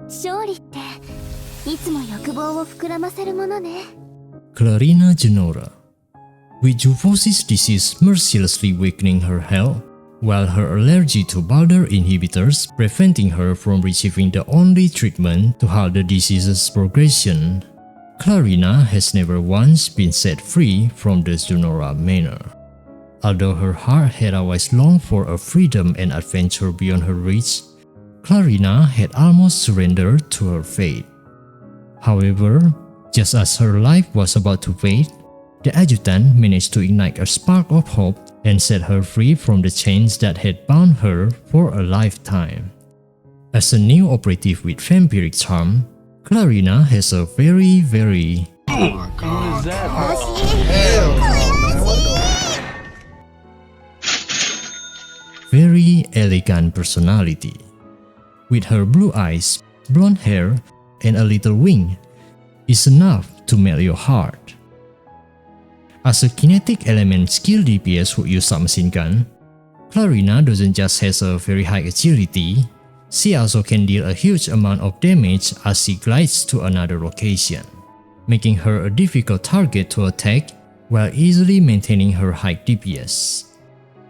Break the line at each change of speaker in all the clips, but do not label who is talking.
勝利っていつも欲望を膨らませるものね。
Clarina Genora. With Juvosi's disease mercilessly weakening her health, while her allergy to Balder inhibitors preventing her from receiving the only treatment to halt the disease's progression, Clarina has never once been set free from the Genora manor. Although her heart had always longed for a freedom and adventure beyond her reach, Clarina had almost surrendered to her fate. However, just as her life was about to fade, the adjutant managed to ignite a spark of hope and set her free from the chains that had bound her for a lifetime. As a new operative with vampiric charm, Clarina has a very
Oh my god.
very elegant personality. With her blue eyes, blonde hair, and a little wing, is enough to melt your heart. As a kinetic element skill DPS who use submachine gun, Clarina doesn't just has a very high agility, she also can deal a huge amount of damage as she glides to another location, making her a difficult target to attack while easily maintaining her high DPS.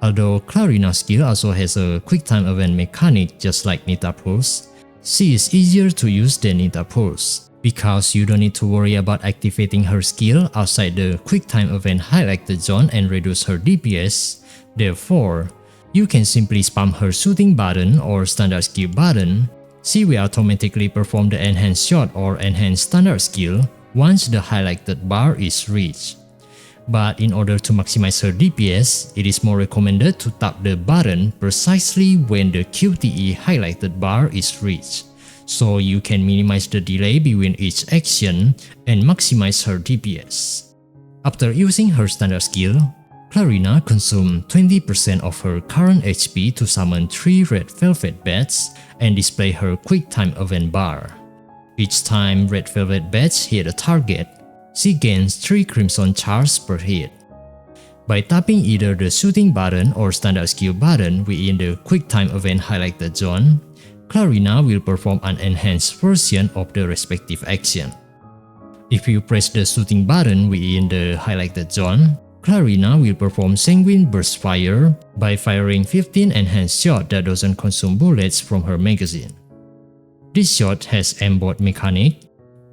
Although Clarina's skill also has a quick time event mechanic just like Nita Pulse, she is easier to use than Nita Pulse, because you don't need to worry about activating her skill outside the quick time event highlighted zone and reduce her DPS. Therefore, you can simply spam her shooting button or standard skill button. She will automatically perform the enhanced shot or enhanced standard skill once the highlighted bar is reached. But in order to maximize her DPS, it is more recommended to tap the button precisely when the QTE highlighted bar is reached, so you can minimize the delay between each action and maximize her DPS. After using her standard skill, Clarina consumed 20% of her current HP to summon 3 red velvet bats and display her quick time event bar. Each time red velvet bats hit a target, she gains 3 crimson charge per hit. By tapping either the shooting button or standard skill button within the quick time event highlighted zone, Clarina will perform an enhanced version of the respective action. If you press the shooting button within the highlighted zone, Clarina will perform Sanguine Burst Fire by firing 15 enhanced shots that doesn't consume bullets from her magazine. This shot has aimbot mechanic,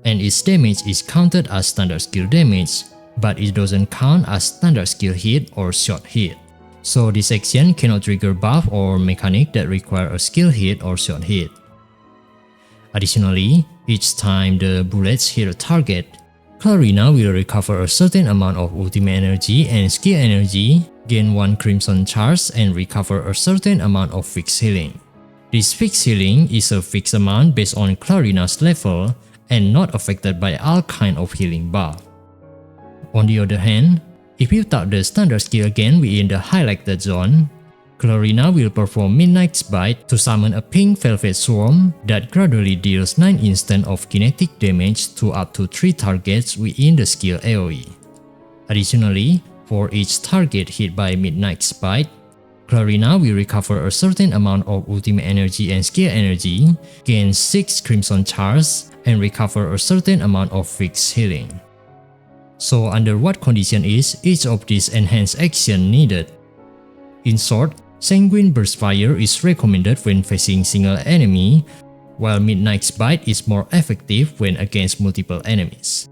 and its damage is counted as standard skill damage, but it doesn't count as standard skill hit or shot hit. So this action cannot trigger buff or mechanic that require a skill hit or shot hit. Additionally, each time the bullets hit a target, Clarina will recover a certain amount of ultimate energy and skill energy, gain 1 crimson charge, and recover a certain amount of fixed healing. This fixed healing is a fixed amount based on Clarina's level and not affected by all kind of healing buff. On the other hand, if you tap the standard skill again within the highlighted zone, Clarina will perform Midnight's Bite to summon a pink velvet swarm that gradually deals 9 instant of kinetic damage to up to 3 targets within the skill AoE. Additionally, for each target hit by Midnight's Bite, Clarina will recover a certain amount of ultimate energy and skill energy, gain 6 crimson charge, and recover a certain amount of fixed healing. So under what condition is each of these enhanced action needed? In short, Sanguine Burst Fire is recommended when facing single enemy, while Midnight's Bite is more effective when against multiple enemies.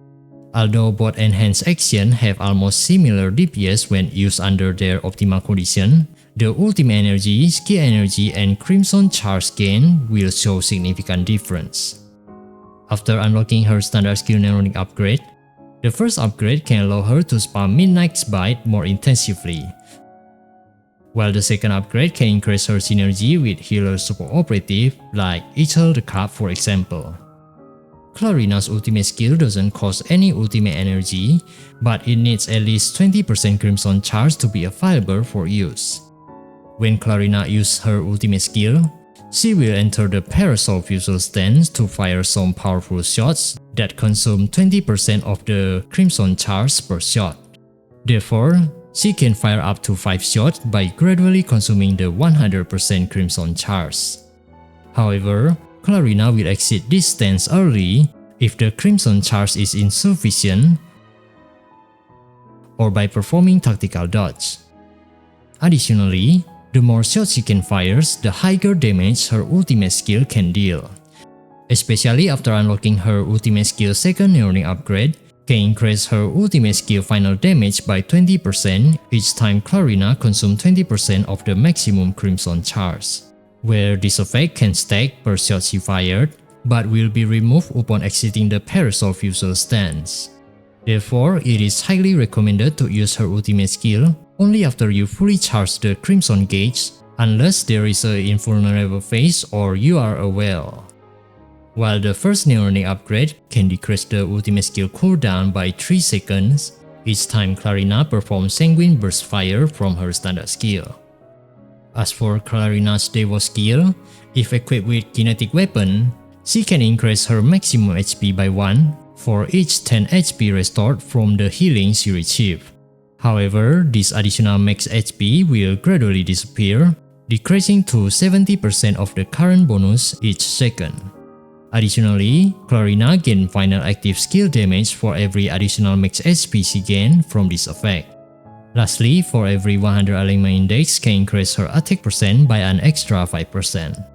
Although both enhanced actions have almost similar DPS when used under their optimal condition, the ultimate energy, skill energy, and crimson charge gain will show significant difference. After unlocking her standard skill Neuronic upgrade, the first upgrade can allow her to spam Midnight's Bite more intensively, while the second upgrade can increase her synergy with healer support operative like Echel the Cup for example. Clarina's ultimate skill doesn't cost any ultimate energy, but it needs at least 20% crimson charge to be available for use. When Clarina uses her ultimate skill, she will enter the Parasol Fusil stance to fire some powerful shots that consume 20% of the crimson charge per shot. Therefore, she can fire up to 5 shots by gradually consuming the 100% crimson charge. However, Clarina will exit this stance early if the Crimson charge is insufficient or by performing tactical dodge. Additionally, the more shots she can fire, the higher damage her ultimate skill can deal. Especially after unlocking her ultimate skill second neuroning upgrade, can increase her ultimate skill final damage by 20% each time Clarina consumes 20% of the maximum Crimson charge, where this effect can stack per shot she fired, but will be removed upon exiting the Parasol Fusel stance. Therefore, it is highly recommended to use her ultimate skill only after you fully charge the Crimson Gauge, unless there is an invulnerable phase or you are a whale. While the first neuroning upgrade can decrease the ultimate skill cooldown by 3 seconds each time Clarina performs Sanguine Burst Fire from her standard skill. As for Clarina's Deiwos Skill, if equipped with kinetic weapon, she can increase her maximum HP by 1 for each 10 HP restored from the healing she receives. However, this additional max HP will gradually disappear, decreasing to 70% of the current bonus each second. Additionally, Clarina gains final active skill damage for every additional max HP she gains from this effect. Lastly, for every 100 alignment index can increase her attack percent by an extra 5%.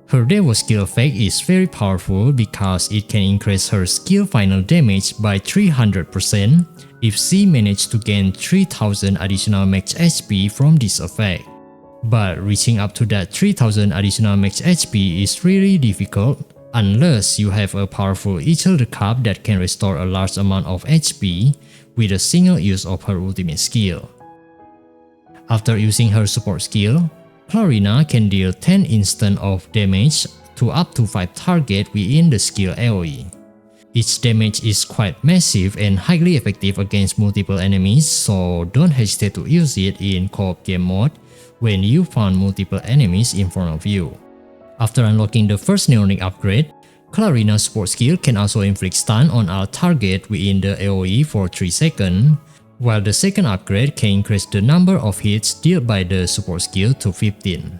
Her Deiwos skill effect is very powerful because it can increase her skill final damage by 300% if she manages to gain 3000 additional max HP from this effect. But reaching up to that 3000 additional max HP is really difficult unless you have a powerful Ichel the Cup that can restore a large amount of HP with a single use of her ultimate skill. After using her support skill, Clarina can deal 10 instant of damage to up to 5 targets within the skill AoE. Each damage is quite massive and highly effective against multiple enemies, so don't hesitate to use it in co-op game mode when you found multiple enemies in front of you. After unlocking the first neuroning upgrade, Clarina's support skill can also inflict stun on all targets within the AoE for 3 seconds, while the second upgrade can increase the number of hits dealt by the support skill to 15.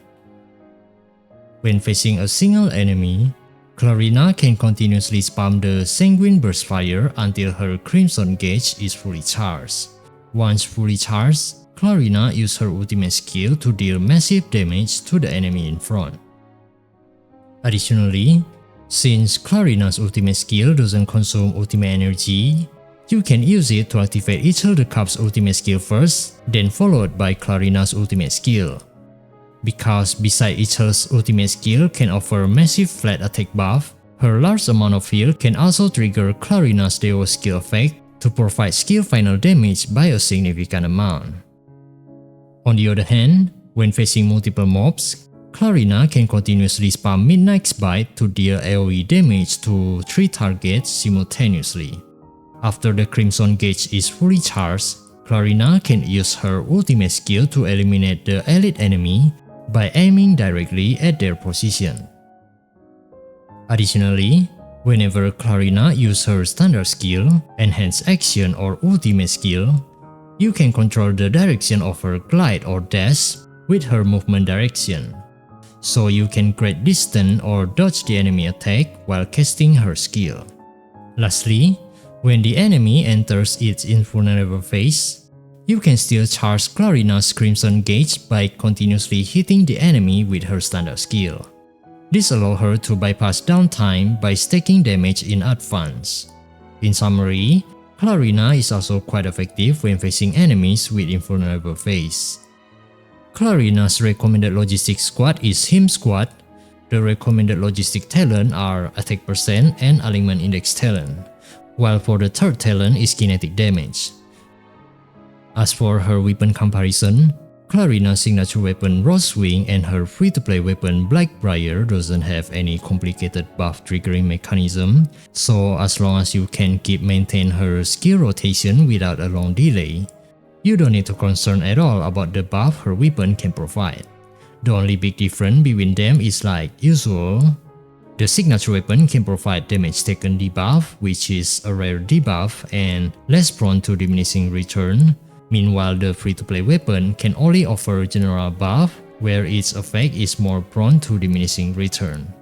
When facing a single enemy, Clarina can continuously spam the Sanguine Burst Fire until her Crimson Gauge is fully charged. Once fully charged, Clarina uses her ultimate skill to deal massive damage to the enemy in front. Additionally, since Clarina's ultimate skill doesn't consume ultimate energy, you can use it to activate Ichel the Cup's ultimate skill first, then followed by Clarina's ultimate skill. Because besides Ichel's ultimate skill can offer massive flat attack buff, her large amount of heal can also trigger Clarina's Deiwos skill effect to provide skill final damage by a significant amount. On the other hand, when facing multiple mobs, Clarina can continuously spam Midnight's Bite to deal AoE damage to 3 targets simultaneously. After the Crimson Gauge is fully charged, Clarina can use her ultimate skill to eliminate the elite enemy by aiming directly at their position. Additionally, whenever Clarina uses her standard skill, enhanced action or ultimate skill, you can control the direction of her glide or dash with her movement direction, so you can create distance or dodge the enemy attack while casting her skill. Lastly, when the enemy enters its invulnerable phase, you can still charge Clarina's Crimson Gauge by continuously hitting the enemy with her standard skill. This allows her to bypass downtime by stacking damage in advance. In summary, Clarina is also quite effective when facing enemies with invulnerable phase. Clarina's recommended Logistic squad is Him Squad. The recommended Logistic talent are Attack Percent and Alignment Index talent, while for the third talent is Kinetic Damage. As for her weapon comparison, Clarina's signature weapon Rosewing and her free-to-play weapon Blackbriar doesn't have any complicated buff triggering mechanism, so as long as you can keep maintain her skill rotation without a long delay, you don't need to concern at all about the buff her weapon can provide. The only big difference between them is like usual. The signature weapon can provide damage taken debuff, which is a rare debuff and less prone to diminishing return. Meanwhile, the free-to-play weapon can only offer general buff, where its effect is more prone to diminishing return.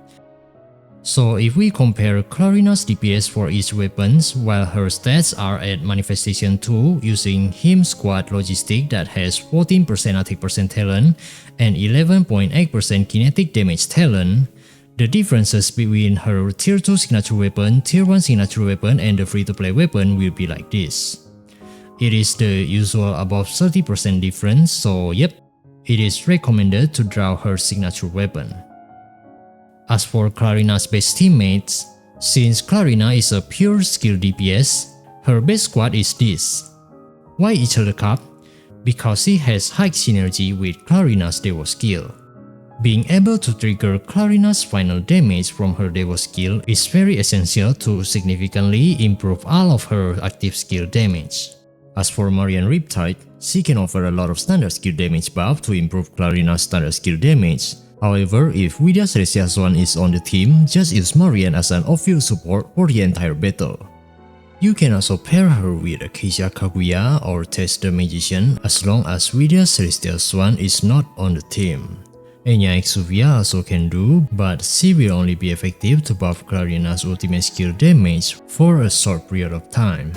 So if we compare Clarina's DPS for each weapons, while her stats are at Manifestation 2 using Him Squad Logistic that has 14% attack percent talent and 11.8% kinetic damage talent, the differences between her Tier 2 signature weapon, Tier 1 signature weapon, and the free-to-play weapon will be like this. It is the usual above 30% difference, so yep, it is recommended to draw her signature weapon. As for Clarina's base teammates, since Clarina is a pure skill DPS, her base squad is this. Why each other cup? Because she has high synergy with Clarina's Deiwos Skill. Being able to trigger Clarina's final damage from her Deiwos Skill is very essential to significantly improve all of her active skill damage. As for Marian Riptide, she can offer a lot of standard skill damage buff to improve Clarina's standard skill damage. However, if Widya Celestia Swan is on the team, just use Marian as an off-field support for the entire battle. You can also pair her with Acacia Kaguya or Test the Magician as long as Widya Celestia Swan is not on the team. Enya Exuvia also can do, but she will only be effective to buff Clarina's ultimate skill damage for a short period of time.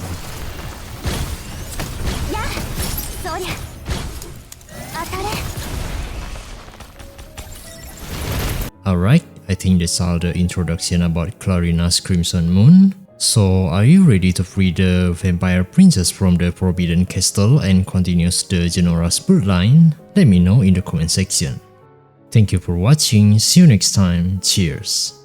Alright, I think that's all the introduction about Clarina's Crimson Moon. So are you ready to free the vampire princess from the Forbidden Castle and continue the Genora's bloodline? Let me know in the comment section. Thank you for watching, see you next time, cheers!